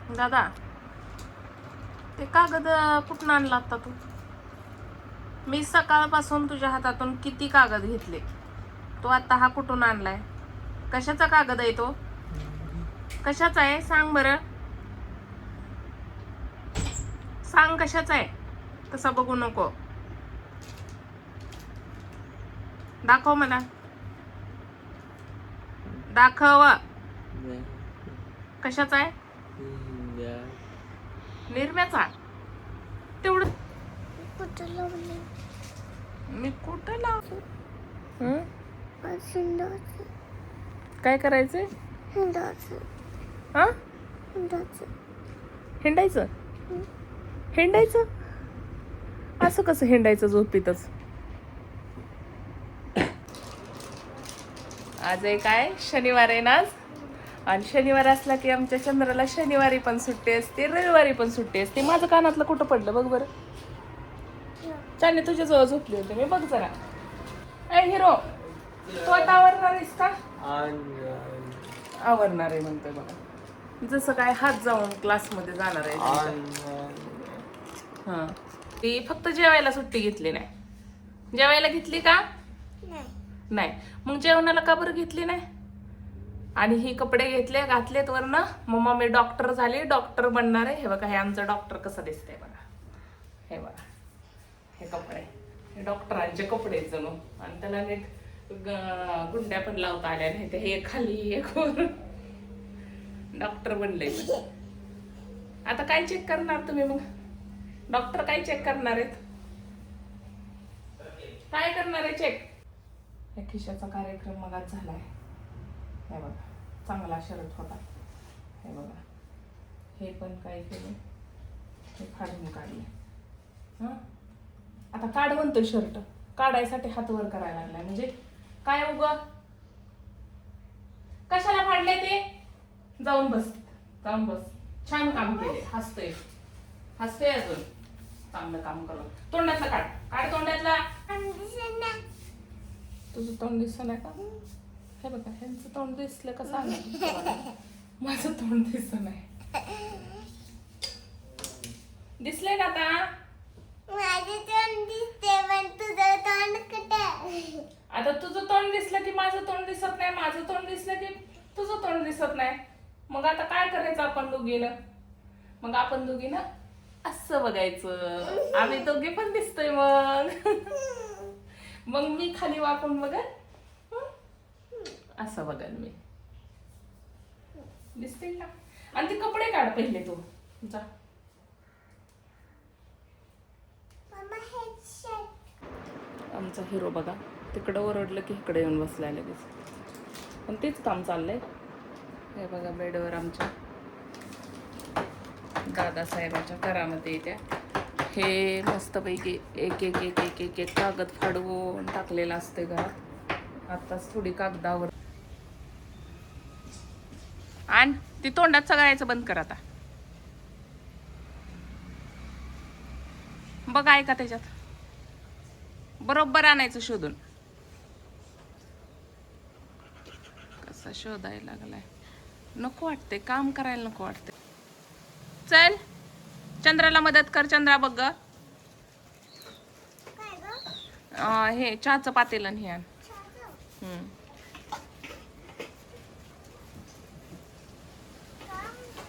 दादा, ते कागद कुठून आणला आता तू? मी सकाळपासून तुझ्या हातातून किती कागद घेतले, तू आता हा कुठून आणलाय? कशाचा कागद आहे तो? कशाचा आहे सांग बरं, सांग कशाचा आहे? तसं बघू नको, दाखव मला, दाखव. कशाचा आहे? निरम्याचा. तेवढं कुठं लावले? मी कुठं लावतो? हिंडाचं. काय करायचंय? हिंडाचं. हा, हिंडाचं. हिंडायचं? हिंडायचं असं कसं हिंडायचं झोपीतच? आज आहे काय, शनिवार आहे ना आज. आणि शनिवार असला की आमच्या चंद्राला शनिवारी पण सुट्टी असते, रविवारी पण सुट्टी असते. माझं कानातलं कुठं पडलं बघ बरं. चांदी तुझ्या जवळ झोपली होती मी, बघ जरा. ए हिरो, तू आता आवरणार आहेस का? आवरणार आहे म्हणतोय बघा, जसं काय हात जाऊन क्लासमध्ये जाणार आहे. हा, ती फक्त जेवायला सुट्टी घेतली नाही. जेवायला घेतली का? नाही. मग जेवणाला का बरं घेतली नाही? आणि ही कपडे घेतले, घातलेत वरनं. मम्मा मी डॉक्टर झाली, डॉक्टर बनणार आहे. हे बघा, हे आमचं डॉक्टर कसं दिसतंय बघा. हे बघा, हे कपडे, हे डॉक्टरांचे कपडे जणू. आणि त्याला नीट गुंड्या पण लावता आल्या नाही, ते हे खाली एक वर. डॉक्टर बनले. आता काय चेक करणार तुम्ही मग? डॉक्टर काय चेक करणार आहेत? काय करणार आहे चेक? या खिशाचा कार्यक्रम मगाच झालाय. हे बघा, चांगला शर्ट होता. हे बघा, हे पण काय केलं, हे फाडून काढले. हा, आता काढ म्हणतोय शर्ट, काढायसाठी हात वर करायला लागलाय. म्हणजे काय उगा, कशाला फाडले ते? जाऊन बस, जाऊन बस. छान काम केले, हसतोय, हसतोय अजून. चांगलं काम करून. तोंडातला काढ, काढ तोंडातला. तुझं तोंड दिसत नाही का? हे बघा, ह्यांचं तोंड दिसलं का सांगा. माझं तोंड दिसत नाही. दिसलंय का आता? माझं तोंड दिसते पण तुझं तोंड कुठे? आता तुझं तोंड दिसलं की माझं तोंड दिसत नाही, माझं तोंड दिसलं की तुझं तोंड दिसत नाही. मग आता काय करायचं आपण दोघीनं? मग आपण दोघीनं असं बघायचं, आम्ही दोघी पण दिसतोय मग. मग मी खाली वाकून बघल, असं बघल मी, दिसते का? आणि ते कपडे काढ पहिले तू, जा. आमचा हिरो बघा, तिकडं ओरडलं की इकडे येऊन बसलाय लगेच. पण तेच काम चाललंय. हे बघा, बेडवर आमच्या दादासाहेबाच्या करामध्ये येत्या. हे मस्तपैकी एक एक एक एक एक एक कागद फाडवून टाकलेलं असते घरात. आत्ताच थोडी कागदावर. आणि ती तोंडात सगळ्याचं बंद कर आता. बघ, आहे का त्याच्यात? बरोबर आणायचं शोधून. कसा शोधायला लागलाय, नको वाटते, काम करायला नको वाटते. चल, चंद्राला मदत कर. चंद्रा बघ, हे चहाचं पातेलं हे आण.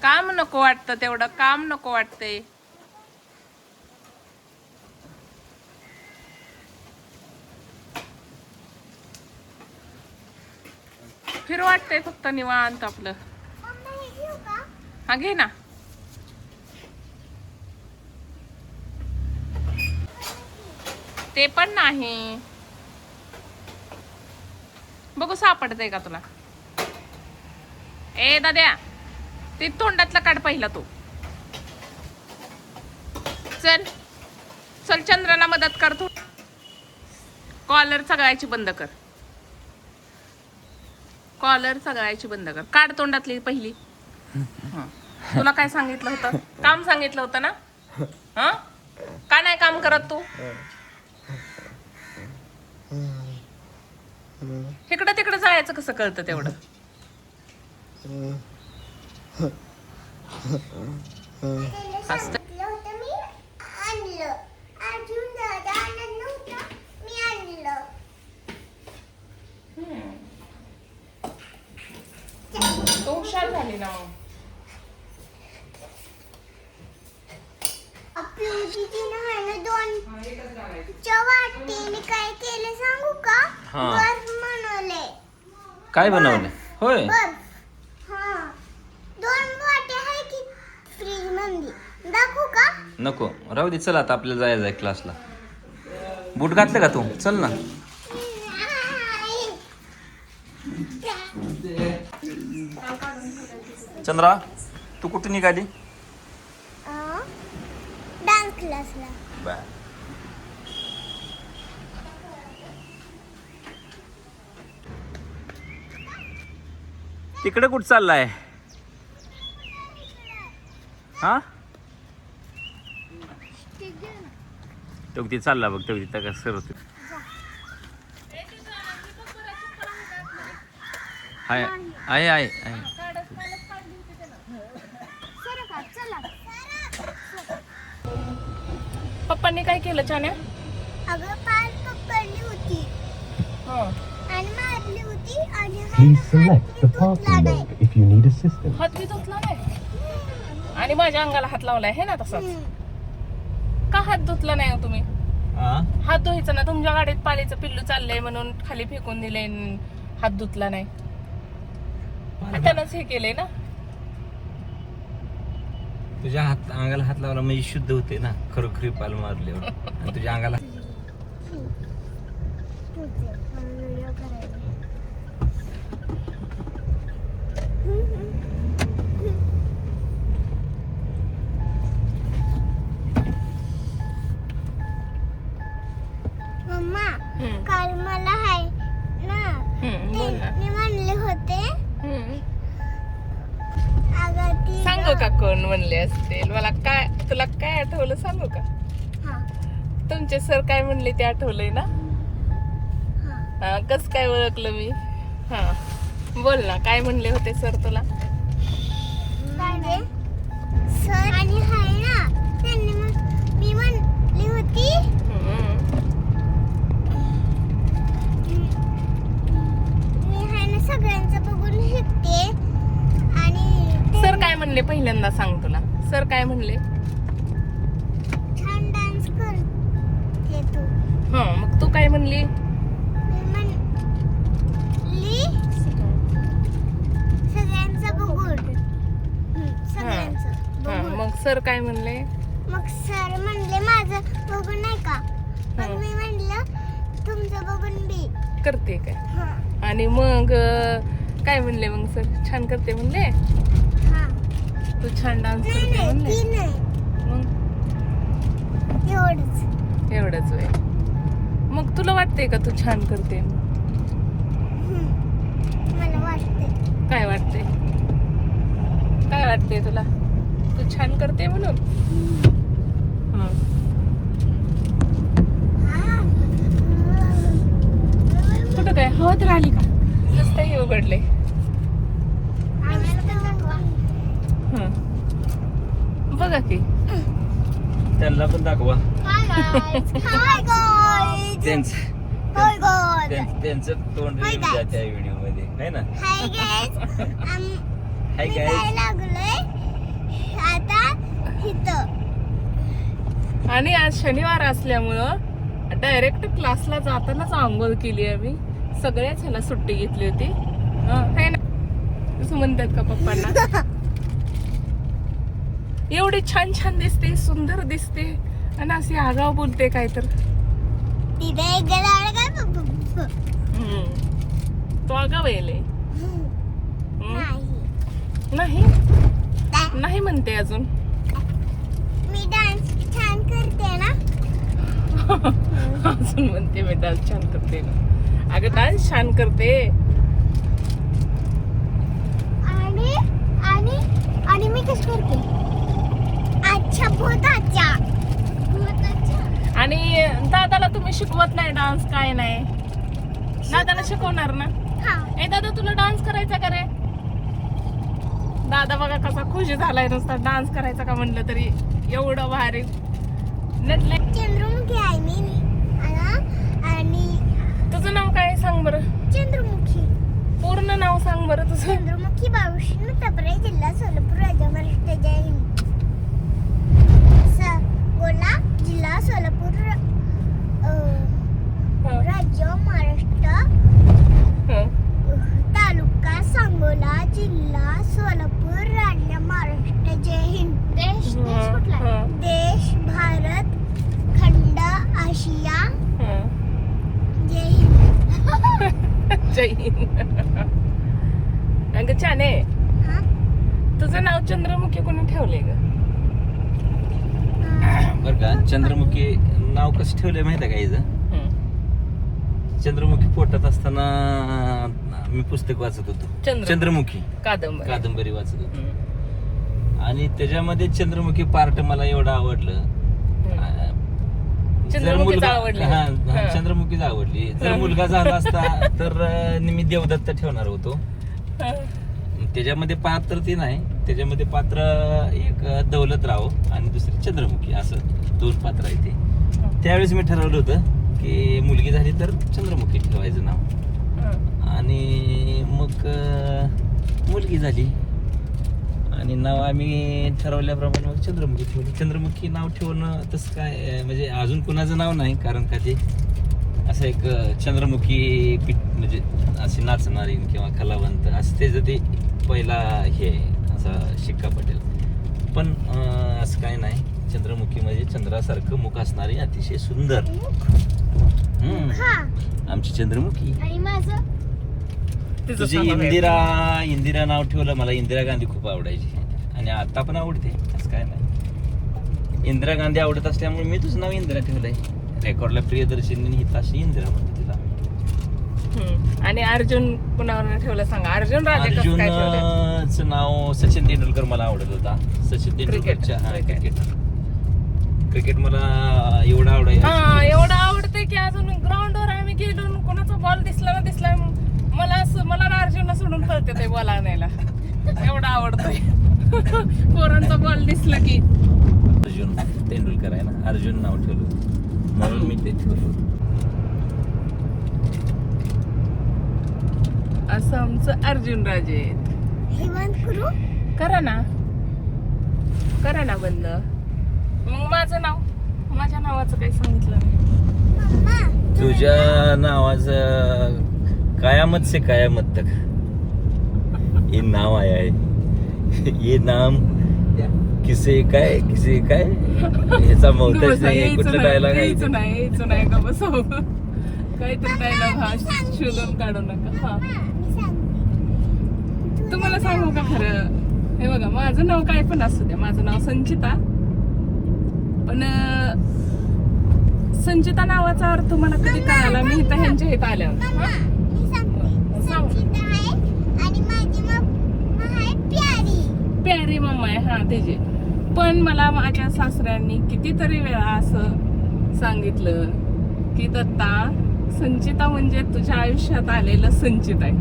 काम नको वाटतं, तेवढं काम नको वाटतंय. फिर वाटतंय फक्त निवांत आपलं. हा, घे ना. ते पण नाही, बघू सापडतंय का तुला. ए दाद्या, ते तोंडातला काढ पहिला तू. चल चल, चंद्राला मदत कर तू. कॉलर सगळ्याची बंद कर, कॉलर सगळ्याची बंद कर. काढ तोंडातली पहिली. तुला काय सांगितलं होतं? काम सांगितलं होतं ना? हा, का नाही काम करत तू? इकडं तिकडं जायचं कसं कळतं तेवढं? त्याला सांगितलं होतं मी आणलं. अजून दादा आणत नव्हता, मी आणलं. तो हुशार झाली ना मग. आपली दीदीनं आहे ना दोनच्या वाटीने काय केलं सांगू का? हा. बर्फ बनवले. काय बनवलं होय? बर्फ. हा. 2 वाट्या आहे की फ्रीज मध्ये. दाखवू का? नको राहू दे. चल आता आपल्याला जायचं आहे क्लासला. बूट घातलं का तू? चल ना. चंद्रा तू कुठे निघाली? डान्स क्लासला. बाय. तिकडे कुठं चाललाय? हा तो ती चालला बघ. तो तिथं कसं करत आहे आहे आहे आहे. पप्पांनी काय केलं छान आहे? अगं पाल पकडली होती आणि मारली होती आणि Please select the तुटला parking नाही. mode if you need assistance. हात बी धुतला नाही आणि माझ्या अंगाला हात लावलाय हे ना तसाच. का हात धुतला नाही हो तुम्ही? हात धुवायचा ना. तुमच्या गाडीत पालीचं पिल्लू चाललंय म्हणून खाली फेकून दिले. हात धुतला नाही. हातानंच हे केलंय ना. तुझ्या हात अंगाला हात लावला म्हणजे शुद्ध होते ना. खरोखरी पाल मारल्यावर. आणि तुझ्या अंगाला मम्मा काल मला हाय ना बोल ना. मी म्हणले होते अगं ती सांगू का कोण म्हणले असतील? मला काय तुला काय आठवलं सांगू का? हा तुमचे सर काय म्हणले ते आठवलंय ना. हा कस काय ओळखलं मी? हा बोल ना. काय म्हणले होते सर तुला? काय सर आणि हाय ना त्यांनी मी म्हणली होती मी हाय ना सगळ्यांचं बघून शिकते आणि सर काय म्हणले पहिल्यांदा सांग तुला. सर काय म्हणले? छान डान्स करते तू. हा मग तू काय म्हणली? मी म्हणली सगळ्यांचं बघून. सगळ्यांचं हा बघून. मग सर काय म्हणले? मग सर म्हणले माझं बघून नाही का. मग हा. मी म्हणलं तुमचं बघून बी. करते काय? हा आणि मग काय म्हणले मग सर? छान करते म्हणले. हा तू छान डान्स नाही करते नाही म्हणले. ती नाही मग एवढंच. एवढंच वेळ. मग तुला वाटते का तू छान करते? मला वाटते. काय वाटते? काय वाटते तुला? तू छान करते म्हणून? हा. कुठं काय हवा तर आली का? नुसतं उघडले. हा. बघा की त्यांना पण दाखवा. त्यांचं तोंड Hi, येऊन guys. जाते या व्हिडिओ मध्ये है ना. हाय गाईज हाय मी गाईज. जायला लागलोय आता इथं. आणि आज शनिवार असल्यामुळं डायरेक्ट क्लासला जातानाच आंघोळ केली आम्ही. सगळ्याच ह्याला सुट्टी घेतली होती. है ना असं म्हणतात का पप्पांना? एवढी छान छान दिसते, सुंदर दिसते आणि अशी आगाव बोलते काय तर. तिथे एक गेला काय तो आगाव येले नाही. नाही नाही म्हणते अजून. मी डान्स छान करते ना. अजून म्हणते मी डान्स छान करते ना. अगं डान्स छान करते. आणि आणि आणि मी कसं करते? अच्छा बहुत अच्छा. आणि दादाला तुम्ही शिकवत नाही डान्स काय नाही? दादाला शिकवणार ना. हा ए दादा तुला डान्स करायचा का रे? दादा बघा कसा खुश झालाय, नुसता डान्स करायचा का म्हणलं तरी एवढं भारी नटलंय. चंद्रमुखी आहे मी आणि तुझं नाव काय सांग बरं, चंद्रमुखी पूर्ण नाव सांग बरं तुझं. चंद्रमुखी बाबूश्री टपरे, जिल्हा सोलापूर, राज्य महाराष्ट्र. जय हिंद. सांगोला जिल्हा सोलापूर, राज्य महाराष्ट्र. हं. तालुका सांगोला, जिल्हा सोलापूर, राज्य महाराष्ट्र. जय हिंद. देश कुठला? हं. देश भारत खंड आशिया. हं. जय हिंद. जय हिंद. अगं छान आहे. हा? तुझं नाव चंद्रमुखी कोणी ठेवलंय ग? बरं का, चंद्रमुखी नाव कसं ठेवलंय माहिती आहे का हिचं? हं. चंद्रमुखी पोटात असताना मी पुस्तक वाचत होतो, चंद्रमुखी कादंबरी. कादंबरी वाचत होतो. हं. आणि त्याच्यामध्ये चंद्रमुखी पार्ट मला एवढं आवडलं. जर चंद्रमुखीच मुलगा आवडली. हा, हं. चंद्रमुखीच आवडली. जर मुलगा झाला असता तर मी देवदत्त ठेवणार होतो. हं. त्याच्यामध्ये पात्र ती नाही, त्याच्यामध्ये पात्र एक दौलतराव आणि दुसरी चंद्रमुखी, असं 2 पात्र आहे ते. त्यावेळेस मी ठरवलं होतं की मुलगी झाली तर चंद्रमुखी ठेवायचं नाव. हं. आणि मग मुलगी झाली आणि नाव आम्ही ठरवल्याप्रमाणे मग चंद्रमुखी ठेवली. चंद्रमुखी नाव ठेवणं तसं काय म्हणजे अजून कुणाचं नाव नाही, कारण का ते असं एक चंद्रमुखी म्हणजे असे नाचणारी किंवा कलावंत असं त्याचं ते पहिला हे असा शिक्का पटेल. पण असं काय नाही, चंद्रमुखी म्हणजे चंद्रासारखं मुख असणारी अतिशय सुंदर हा. आमची चंद्रमुखी. आणि माझं तिचं तुझी सांगा काय. इंदिरा नाव ठेवलं. मला इंदिरा गांधी खूप आवडायची आणि आता पण आवडते, असं काय नाही. इंदिरा गांधी आवडत असल्यामुळे मी तुझं नाव इंदिरा ठेवलंय. रेकॉर्डला प्रियदर्शनी ही ताशी इंदिरा म्हणते तिला. हं. आणि अर्जुन कुणावर ठेवलं सांगा. अर्जुन राजे कसं काय ठेवलं? अर्जुनचं नाव सचिन तेंडुलकर मला आवडत होता. सचिन तेंडुलकरच्या क्रिकेट मला एवढं आवडायचं. हा, एवढं आवडतंय की अजून ग्राउंडवर आम्ही गेलो न कोणाचा बॉल दिसला मला ना अर्जुनला सोडून कळते ते बॉल आणायला. एवढं आवडतंय. पोरांचा बॉल दिसला की. अर्जुन तेंडुलकर आहे ना, अर्जुन नाव ठेवलं म्हणून मी ते ठेवलं. असं आमचं अर्जुन राजे. हे बंद करू. करा ना बंद. मग माझ्या नावाचं काही सांगितलं नाही. मम्मा तुझ्या नावाचं कयामत से कयामत तक ये नाव आया है. ये नाम किसे काय ह्याचा मोहताज नाही. कुठला डायलॉग आहे यायचं नाही का बस. काहीतरी डायलॉग हा शोधून काढू नका. हा, मी सांगते. तुम्हाला सांगू का खरं, हे बघा माझं नाव काय पण असू द्या, माझं नाव संचिता, पण संचिता नावाचा अर्थ मला कधी कळाला मी इथं ह्यांच्या इथं आल्यावर. मम्मा, मी सांगते. सांग. संचिता आहे आणि माझी मम्मा आहे प्यारी. प्यारी मम्मा आहे. हा, त्याची पण मला माझ्या सासऱ्यांनी कितीतरी वेळा असं सांगितलं की दत्ता, संचिता म्हणजे तुझ्या आयुष्यात आलेलं संचित आहे.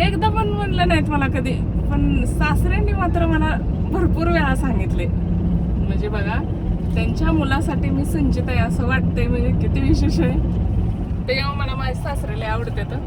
एकदा पण म्हणलं नाहीत मला कधी, पण सासऱ्यांनी मात्र मला भरपूर वेळा सांगितले. म्हणजे बघा, त्यांच्या मुलासाठी मी संचित आहे असं वाटतंय म्हणजे किती विशेष आहे. तेव्हा मला माझ्या सासऱ्याला आवडते तर